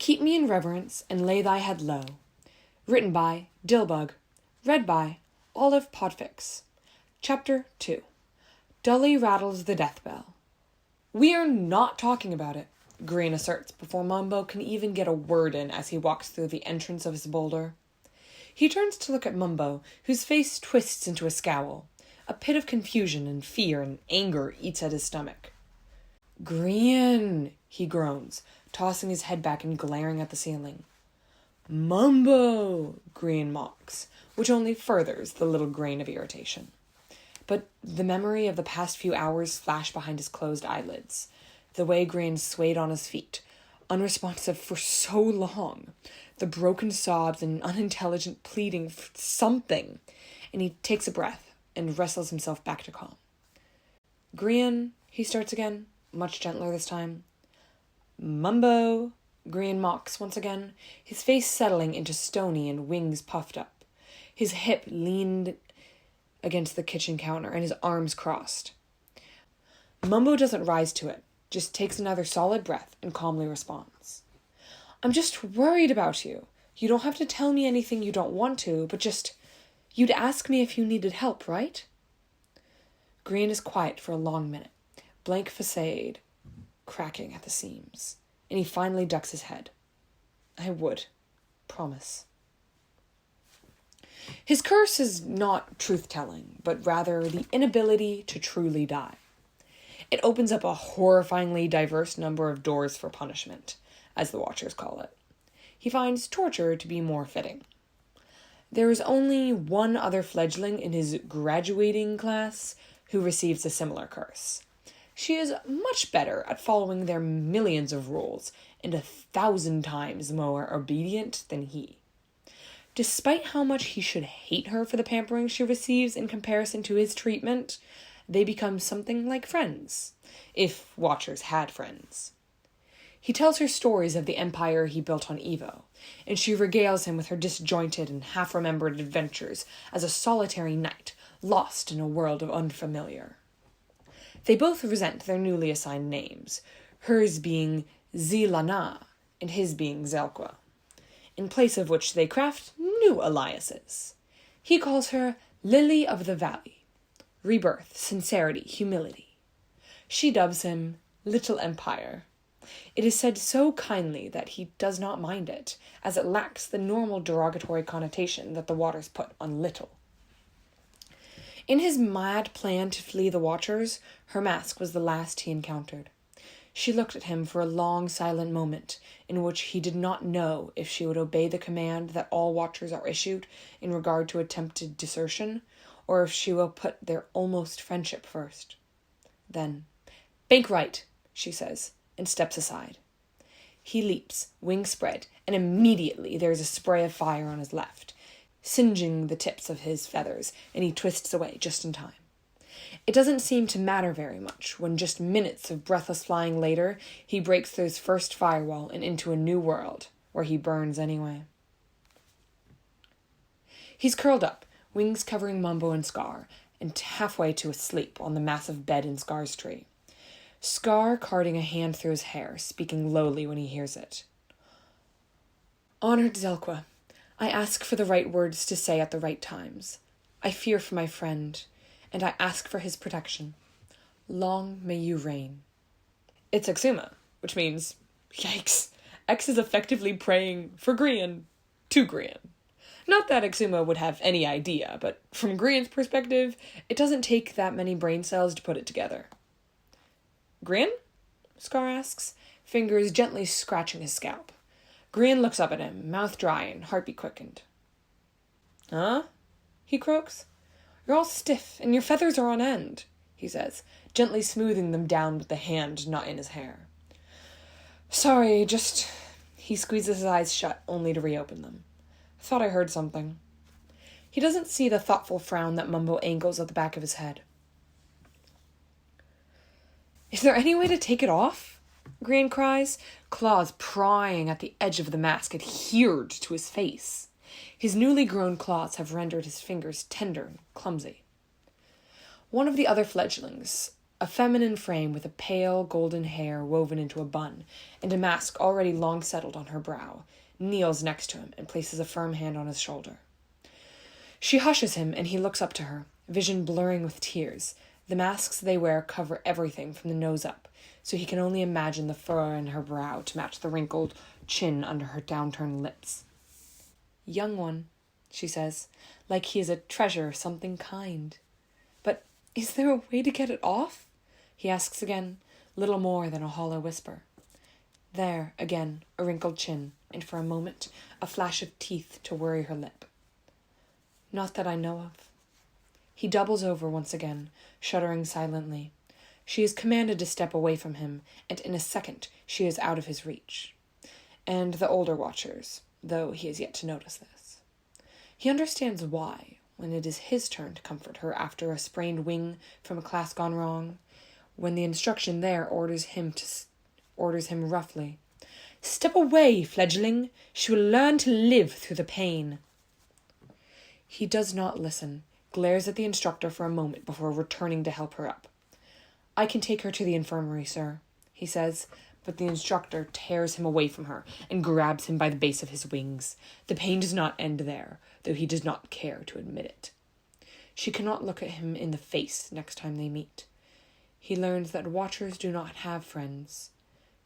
Keep me in reverence and lay thy head low. Written by Dillbugg. Read by Olive Podfic. Chapter 2. Dully rattles the death bell. We are not talking about it, Green asserts before Mumbo can even get a word in as he walks through the entrance of his boulder. He turns to look at Mumbo, whose face twists into a scowl. A pit of confusion and fear and anger eats at his stomach. Green, he groans, tossing his head back and glaring at the ceiling. Mumbo, Green mocks, which only furthers the little grain of irritation. But the memory of the past few hours flashed behind his closed eyelids. The way Green swayed on his feet, unresponsive for so long. The broken sobs and unintelligent pleading for something. And he takes a breath and wrestles himself back to calm. Green, he starts again, much gentler this time. Mumbo, Green mocks once again, his face settling into stony and wings puffed up. His hip leaned against the kitchen counter and his arms crossed. Mumbo doesn't rise to it, just takes another solid breath and calmly responds. I'm just worried about you. You don't have to tell me anything you don't want to, but you'd ask me if you needed help, right? Green is quiet for a long minute, blank facade cracking at the seams, and he finally ducks his head. I would. Promise. His curse is not truth-telling, but rather the inability to truly die. It opens up a horrifyingly diverse number of doors for punishment, as the Watchers call it. He finds torture to be more fitting. There is only one other fledgling in his graduating class who receives a similar curse. She is much better at following their millions of rules and 1,000 times more obedient than he. Despite how much he should hate her for the pampering she receives in comparison to his treatment, they become something like friends, if Watchers had friends. He tells her stories of the empire he built on Evo, and she regales him with her disjointed and half-remembered adventures as a solitary knight lost in a world of unfamiliar. They both resent their newly assigned names, hers being Zilana and his being Zelqua, in place of which they craft new aliases. He calls her Lily of the Valley, rebirth, sincerity, humility. She dubs him Little Empire. It is said so kindly that he does not mind it, as it lacks the normal derogatory connotation that the Waters put on little. In his mad plan to flee the Watchers, her mask was the last he encountered. She looked at him for a long, silent moment, in which he did not know if she would obey the command that all Watchers are issued in regard to attempted desertion, or if she will put their almost friendship first. Then, "Bank right," she says, and steps aside. He leaps, wings spread, and immediately there is a spray of fire on his left, singeing the tips of his feathers, and he twists away just in time. It doesn't seem to matter very much when just minutes of breathless flying later, he breaks through his first firewall and into a new world, where he burns anyway. He's curled up, wings covering Mumbo and Scar, and halfway to asleep on the massive bed in Scar's tree. Scar carting a hand through his hair, speaking lowly when he hears it. Honored Zelqua, I ask for the right words to say at the right times. I fear for my friend, and I ask for his protection. Long may you reign. It's Exuma, which means, yikes, X is effectively praying for Grian to Grian. Not that Exuma would have any idea, but from Grian's perspective, it doesn't take that many brain cells to put it together. Grian? Scar asks, fingers gently scratching his scalp. Grian looks up at him, mouth dry and heartbeat quickened. Huh? He croaks. You're all stiff, and your feathers are on end, he says, gently smoothing them down with the hand not in his hair. Sorry, just... He squeezes his eyes shut, only to reopen them. Thought I heard something. He doesn't see the thoughtful frown that Mumbo angles at the back of his head. Is there any way to take it off? Grian cries, claws prying at the edge of the mask adhered to his face. His newly grown claws have rendered his fingers tender and clumsy. One of the other fledglings, A feminine frame with a pale golden hair woven into a bun, and a mask already long settled on her brow, kneels next to him and places a firm hand on his shoulder. She hushes him, and he looks up to her, vision blurring with tears. The masks they wear cover everything from the nose up, so he can only imagine the furrow in her brow to match the wrinkled chin under her downturned lips. "Young one," she says, like he is a treasure, something kind. "But is there a way to get it off?" he asks again, little more than a hollow whisper. There, again, a wrinkled chin, and for a moment, a flash of teeth to worry her lip. "Not that I know of." He doubles over once again, shuddering silently. She is commanded to step away from him, and in a second she is out of his reach. And the older watchers, though he has yet to notice this. He understands why, when it is his turn to comfort her after a sprained wing from a class gone wrong, when the instruction there orders him roughly. "Step away, fledgling! She will learn to live through the pain." He does not listen, glares at the instructor for a moment before returning to help her up. "I can take her to the infirmary, sir," he says, but the instructor tears him away from her and grabs him by the base of his wings. The pain does not end there, though he does not care to admit it. She cannot look at him in the face next time they meet. He learns that watchers do not have friends.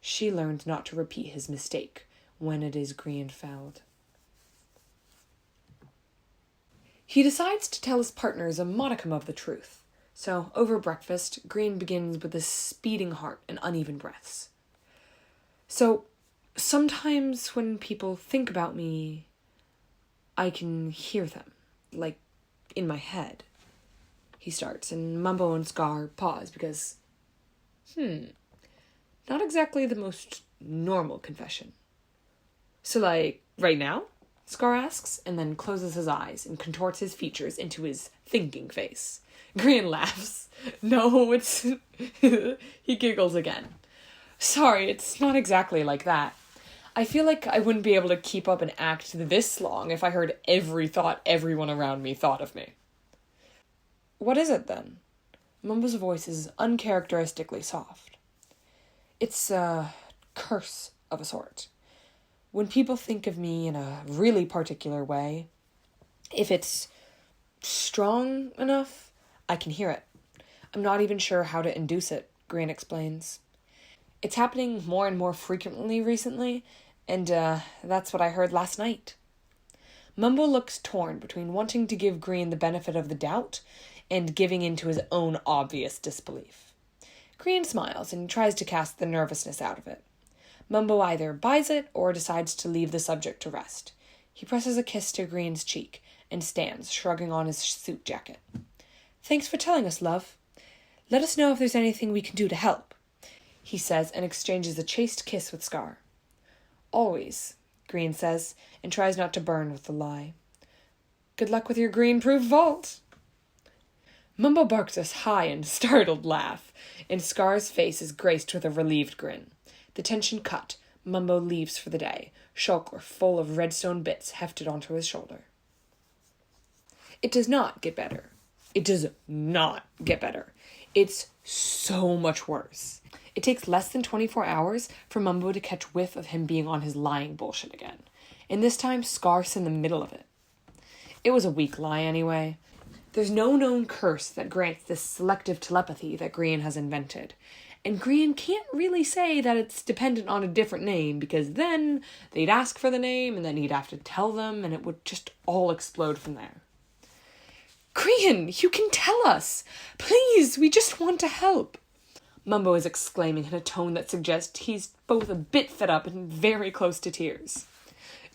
She learns not to repeat his mistake when it is Greenfeld. He decides to tell his partners a modicum of the truth. So, over breakfast, Green begins with a speeding heart and uneven breaths. "So, sometimes when people think about me, I can hear them, like, in my head." He starts, and Mumbo and Scar pause because, not exactly the most normal confession. "So, like, right now?" Scar asks, and then closes his eyes and contorts his features into his thinking face. Green laughs. "No, it's..." He giggles again. "Sorry, it's not exactly like that. I feel like I wouldn't be able to keep up an act this long if I heard every thought everyone around me thought of me." "What is it, then?" Mumbo's voice is uncharacteristically soft. "It's a curse of a sort. When people think of me in a really particular way, if it's strong enough, I can hear it. I'm not even sure how to induce it," Green explains. "It's happening more and more frequently recently, and that's what I heard last night." Mumbo looks torn between wanting to give Green the benefit of the doubt and giving in to his own obvious disbelief. Green smiles and tries to cast the nervousness out of it. Mumbo either buys it or decides to leave the subject to rest. He presses a kiss to Green's cheek and stands, shrugging on his suit jacket. "Thanks for telling us, love. Let us know if there's anything we can do to help," he says, and exchanges a chaste kiss with Scar. "Always," Green says, and tries not to burn with the lie. "Good luck with your green-proof vault." Mumbo barks a high and startled laugh, and Scar's face is graced with a relieved grin. The tension cut, Mumbo leaves for the day, shulker full of redstone bits hefted onto his shoulder. It does not get better. It does not get better. It's so much worse. It takes less than 24 hours for Mumbo to catch whiff of him being on his lying bullshit again. And this time, Scar's in the middle of it. It was a weak lie anyway. There's no known curse that grants this selective telepathy that Green has invented. And Green can't really say that it's dependent on a different name, because then they'd ask for the name, and then he'd have to tell them, and it would just all explode from there. "Green, you can tell us! Please, we just want to help!" Mumbo is exclaiming in a tone that suggests he's both a bit fed up and very close to tears.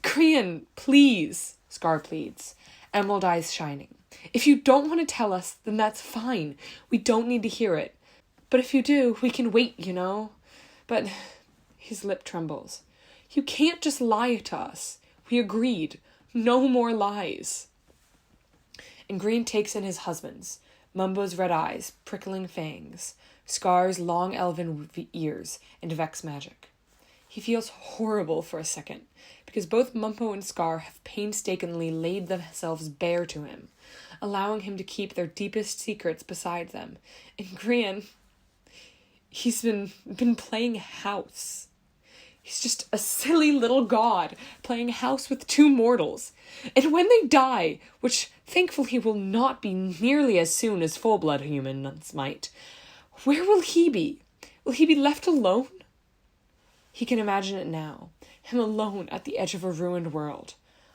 "Green, please," Scar pleads, emerald eyes shining. "If you don't want to tell us, then that's fine. We don't need to hear it. But if you do, we can wait, you know. But," his lip trembles, "you can't just lie to us. We agreed. No more lies." And Green takes in his husband's, Mumbo's red eyes, prickling fangs, Scar's long elven ears, and Vex magic. He feels horrible for a second, because both Mumbo and Scar have painstakingly laid themselves bare to him, allowing him to keep their deepest secrets beside them. And Green, He's been playing house. He's just a silly little god playing house with two mortals. And when they die, which thankfully will not be nearly as soon as full-blood humans might, where will he be? Will he be left alone? He can imagine it now, him alone at the edge of a ruined world.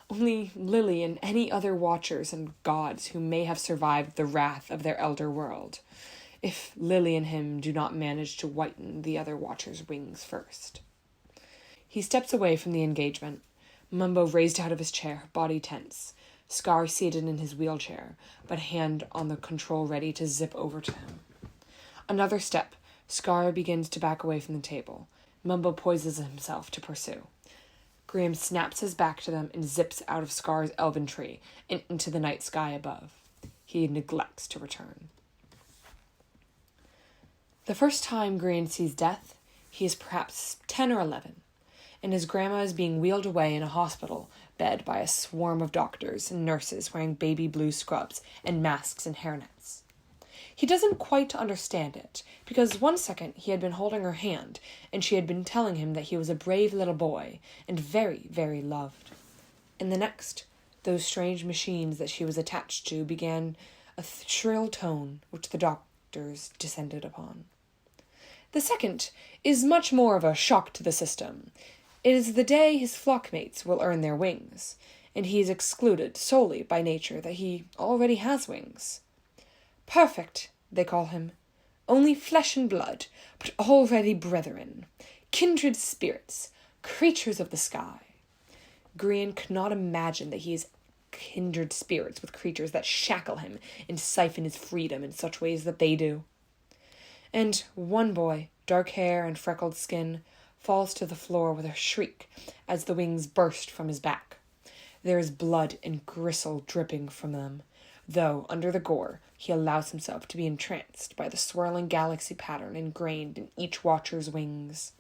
Only Lily and any other watchers and gods who may have survived the wrath of their elder world, if Lily and him do not manage to whiten the other watchers' wings first. He steps away from the engagement, Mumbo raised out of his chair, body tense, Scar seated in his wheelchair, but hand on the control ready to zip over to him. Another step, Scar begins to back away from the table. Mumbo poises himself to pursue. Graham snaps his back to them and zips out of Scar's elven tree and into the night sky above. He neglects to return. The first time Graham sees death, he is perhaps 10 or 11. And his grandma is being wheeled away in a hospital bed by a swarm of doctors and nurses wearing baby blue scrubs and masks and hairnets. He doesn't quite understand it, because one second he had been holding her hand, and she had been telling him that he was a brave little boy, and very, very loved. And the next, those strange machines that she was attached to began a shrill tone which the doctors descended upon. The second is much more of a shock to the system. It is the day his flockmates will earn their wings, and he is excluded solely by nature that he already has wings. Perfect, they call him. Only flesh and blood, but already brethren, kindred spirits, creatures of the sky. Grian cannot imagine that he is kindred spirits with creatures that shackle him and siphon his freedom in such ways that they do. And one boy, dark hair and freckled skin, falls to the floor with a shriek as the wings burst from his back. There is blood and gristle dripping from them, though, under the gore, he allows himself to be entranced by the swirling galaxy pattern ingrained in each watcher's wings.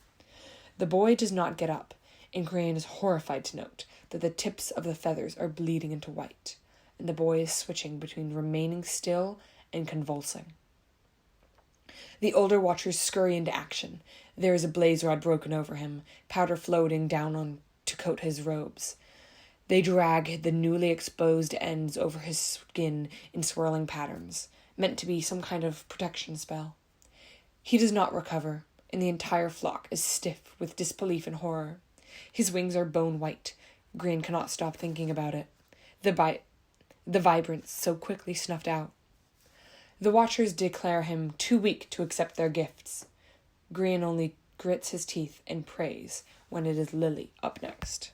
The boy does not get up, and Gran is horrified to note that the tips of the feathers are bleeding into white, and the boy is switching between remaining still and convulsing. The older watchers scurry into action. There is a blaze rod broken over him, powder floating down on to coat his robes. They drag the newly exposed ends over his skin in swirling patterns, meant to be some kind of protection spell. He does not recover, and the entire flock is stiff with disbelief and horror. His wings are bone white. Green cannot stop thinking about it. The vibrance so quickly snuffed out. The watchers declare him too weak to accept their gifts. Green only grits his teeth and prays when it is Lily up next.